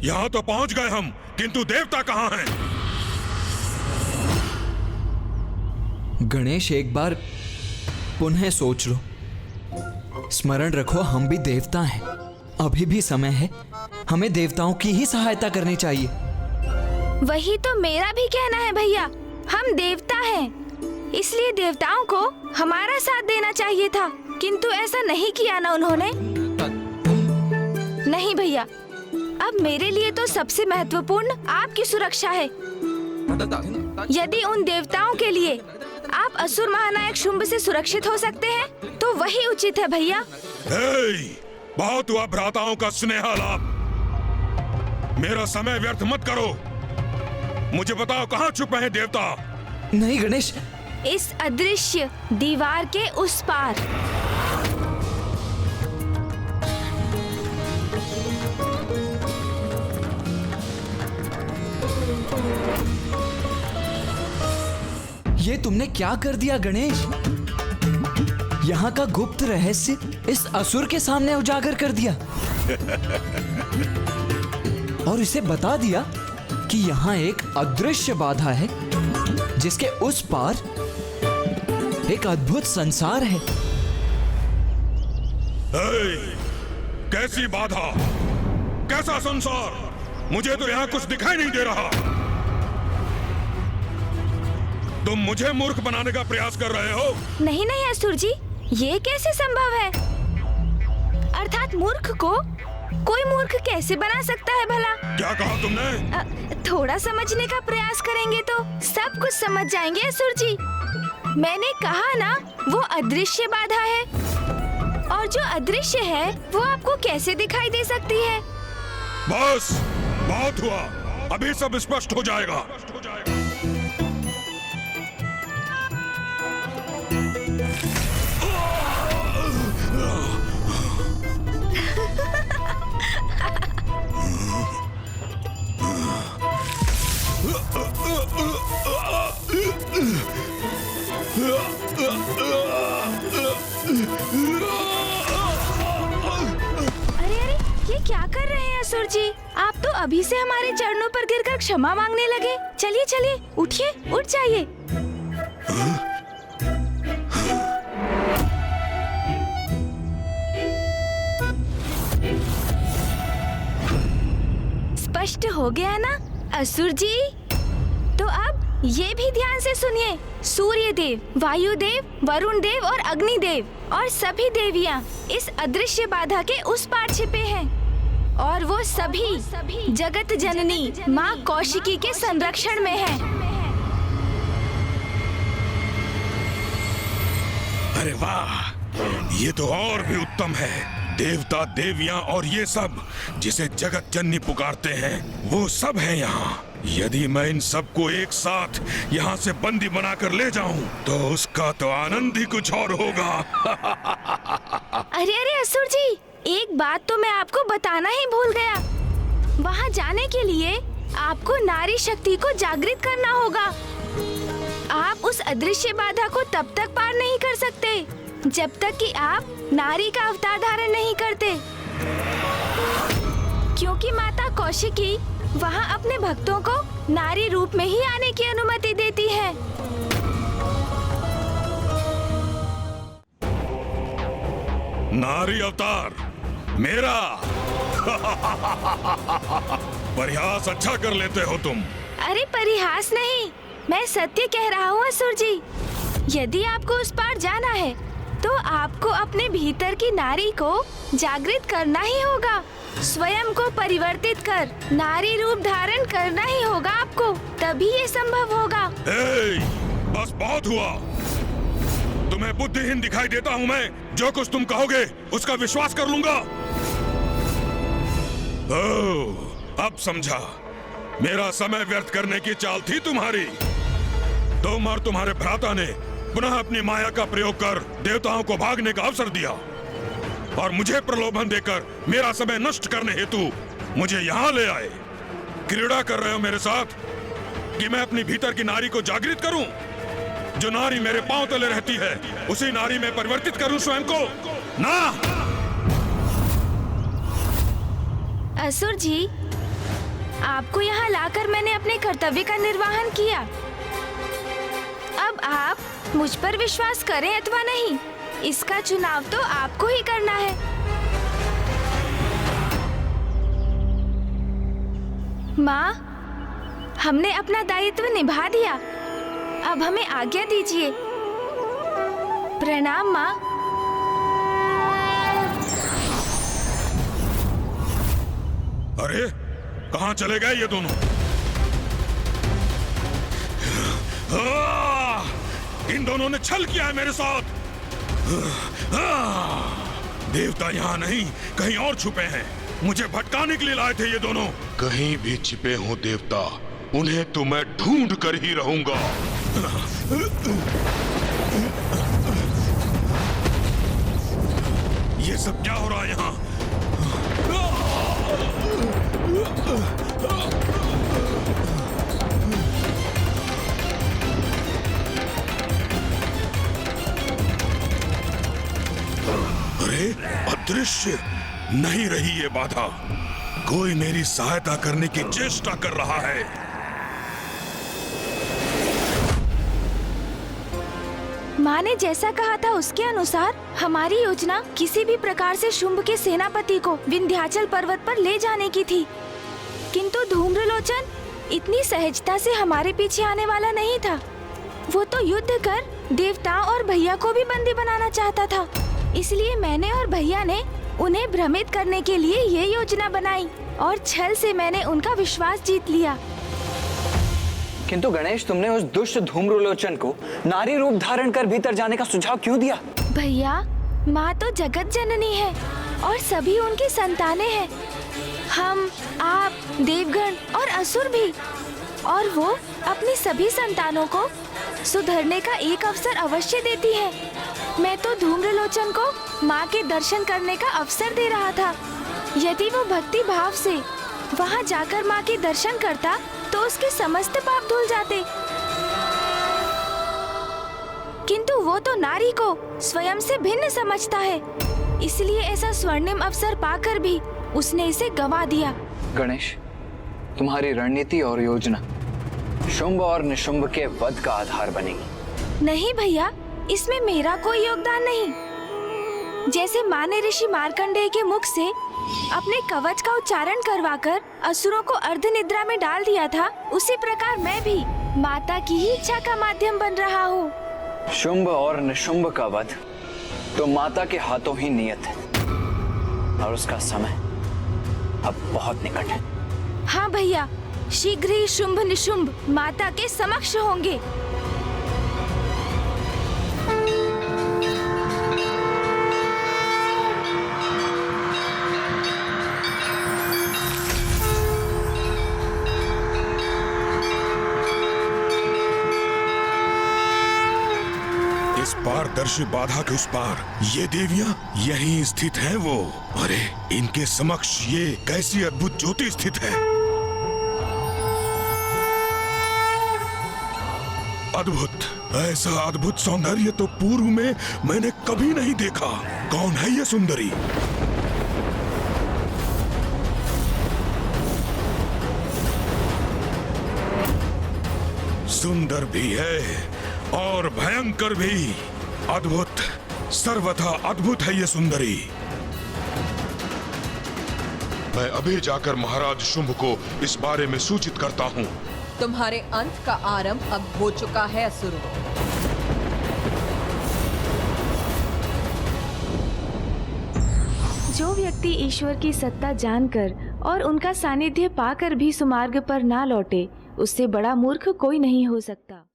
यहाँ तो पहुंच गए हम, किंतु देवता कहाँ हैं? गणेश, एक बार पुनः सोच लो। स्मरण रखो, हम भी देवता हैं। अभी भी समय है, हमें देवताओं की ही सहायता करनी चाहिए। वही तो मेरा भी कहना है भैया। हम देवता हैं, इसलिए देवताओं को हमारा साथ देना चाहिए था, किंतु ऐसा नहीं किया ना उन्होंने। नहीं भैया, अब मेरे लिए तो सबसे महत्वपूर्ण आपकी सुरक्षा है। यदि उन देवताओं के लिए आप असुर महानायक शुंभ से सुरक्षित हो सकते हैं, तो वही उचित है भैया। बहुत हुआ भ्राताओं का स्नेहालाप। मेरा समय व्यर्थ मत करो। मुझे बताओ, कहाँ छुपे हैं देवता? नहीं गणेश, इस अदृश्य दीवार के उस पार। ये तुमने क्या कर दिया गणेश? यहाँ का गुप्त रहस्य इस असुर के सामने उजागर कर दिया और इसे बता दिया कि यहाँ एक अदृश्य बाधा है, जिसके उस पार एक अद्भुत संसार है। कैसी बाधा, कैसा संसार? मुझे तो यहाँ कुछ दिखाई नहीं दे रहा। तुम मुझे मूर्ख बनाने का प्रयास कर रहे हो? नहीं नहीं असुर जी, ये कैसे संभव है? अर्थात मूर्ख को कोई मूर्ख कैसे बना सकता है भला? क्या कहा तुमने? थोड़ा समझने का प्रयास करेंगे तो सब कुछ समझ जाएंगे असुर जी। मैंने कहा ना, वो अदृश्य बाधा है, और जो अदृश्य है वो आपको कैसे दिखाई दे सकती है? बस बहुत हुआ, अभी सब स्पष्ट हो जाएगा। अरे अरे, ये क्या कर रहे हैं असुर जी? आप तो अभी से हमारे चरणों पर गिरकर क्षमा मांगने लगे। चलिए चलिए, उठिए, उठ जाइए। स्पष्ट हो गया ना असुर जी? तो अब ये भी ध्यान से सुनिए। सूर्य देव, वायु देव, वरुण देव और अग्नि देव और सभी देवियां इस अदृश्य बाधा के उस पार छिपे हैं, और वो सभी जगत जननी माँ कौशिकी के संरक्षण में हैं। अरे वाह, ये तो और भी उत्तम है। देवता, देवियां और ये सब जिसे जगत जननी पुकारते हैं, वो सब हैं यहाँ। यदि मैं इन सबको एक साथ यहाँ से बंदी बनाकर ले जाऊं, तो उसका तो आनंद ही कुछ और होगा। अरे अरे असुर जी, एक बात तो मैं आपको बताना ही भूल गया। वहाँ जाने के लिए आपको नारी शक्ति को जागृत करना होगा। आप उस अदृश्य बाधा को तब तक पार नहीं कर सकते जब तक कि आप नारी का अवतार धारण नहीं करते, क्योंकि माता कौशिकी वहाँ अपने भक्तों को नारी रूप में ही आने की अनुमति देती है। नारी अवतार मेरा? परिहास अच्छा कर लेते हो तुम। अरे परिहास नहीं, मैं सत्य कह रहा हूँ असुर जी। यदि आपको उस पार जाना है, तो आपको अपने भीतर की नारी को जागृत करना ही होगा। स्वयं को परिवर्तित कर नारी रूप धारण करना ही होगा आपको, तभी ये संभव होगा। बस बहुत हुआ। तुम्हें बुद्धिहीन दिखाई देता हूँ मैं? जो कुछ तुम कहोगे उसका विश्वास कर लूंगा। अब समझा, मेरा समय व्यर्थ करने की चाल थी तुम्हारी। तुम और तुम्हारे भ्राता ने पुनः अपनी माया का प्रयोग कर देवताओं को भागने का अवसर दिया, और मुझे प्रलोभन देकर मेरा समय नष्ट करने हेतु मुझे यहाँ ले आए। क्रीड़ा कर रहे हो मेरे साथ कि मैं अपनी भीतर की नारी को जागृत करूं? जो नारी मेरे पांव तले रहती है, उसी नारी में परिवर्तित करूं स्वयं को? ना। असुर जी, आपको यहाँ लाकर मैंने अपने कर्तव्य का निर्वहन किया। अब आप मुझ पर विश्वास करें अथवा नहीं, इसका चुनाव तो आपको ही करना है। माँ, हमने अपना दायित्व निभा दिया, अब हमें आज्ञा दीजिए। प्रणाम माँ। अरे कहाँ चले गए ये दोनों? इन दोनों ने छल किया है मेरे साथ। देवता यहाँ नहीं, कहीं और छुपे हैं। मुझे भटकाने के लिए लाए थे ये दोनों। कहीं भी छिपे हो देवता, उन्हें तो मैं ढूंढ कर ही रहूंगा। ये सब क्या हो रहा है यहाँ? अरे अदृश्य नहीं रही ये बाधा, कोई मेरी सहायता करने की चेष्टा कर रहा है। माँ ने जैसा कहा था उसके अनुसार हमारी योजना किसी भी प्रकार से शुंभ के सेनापति को विंध्याचल पर्वत पर ले जाने की थी, किंतु धूम्रलोचन इतनी सहजता से हमारे पीछे आने वाला नहीं था। वो तो युद्ध कर देवताओं और भैया को भी बंदी बनाना चाहता था। इसलिए मैंने और भैया ने उन्हें भ्रमित करने के लिए ये योजना बनाई और छल से मैंने उनका विश्वास जीत लिया। किंतु गणेश, तुमने उस दुष्ट धूम्रलोचन को नारी रूप धारण कर भीतर जाने का सुझाव क्यों दिया? भैया, माँ तो जगत जननी है और सभी उनकी संतानें हैं। हम, आप, देवगण और असुर भी। और वो अपनी सभी संतानों को सुधरने का एक अवसर अवश्य देती है। मैं तो धूम्रलोचन को माँ के दर्शन करने का अवसर दे रहा था। यदि वो भक्ति भाव से वहाँ जाकर माँ के दर्शन करता तो उसके समस्त पाप धुल जाते। किंतु वो तो नारी को स्वयं से भिन्न समझता है, इसलिए ऐसा स्वर्णिम अवसर पाकर भी उसने इसे गंवा दिया। गणेश, तुम्हारी रणनीति और योजना शुंभ और निशुंभ के वध का आधार बनेगी। नहीं भैया, इसमें मेरा कोई योगदान नहीं। जैसे माँ ने ऋषि मार्कंडेय के मुख से अपने कवच का उच्चारण करवाकर असुरों को अर्ध निद्रा में डाल दिया था, उसी प्रकार मैं भी माता की ही इच्छा का माध्यम बन रहा हूँ। शुंभ और निशुंभ का वध तो माता के हाथों ही नियत है और उसका समय अब बहुत निकट है। हाँ भैया, शीघ्र ही शुंभ निशुंभ माता के समक्ष होंगे। इस पारदर्शी बाधा के उस पार ये देवियां यहीं स्थित हैं वो। अरे इनके समक्ष ये कैसी अद्भुत ज्योति स्थित है। अद्भुत, ऐसा अद्भुत सौंदर्य तो पूर्व में मैंने कभी नहीं देखा। कौन है ये सुंदरी? सुंदर भी है और भयंकर भी। अद्भुत, सर्वथा अद्भुत है ये सुंदरी। मैं अभी जाकर महाराज शुंभ को इस बारे में सूचित करता हूँ। तुम्हारे अंत का आरंभ अब हो चुका है असुरों। जो व्यक्ति ईश्वर की सत्ता जानकर और उनका सानिध्य पाकर भी सुमार्ग पर ना लौटे, उससे बड़ा मूर्ख कोई नहीं हो सकता।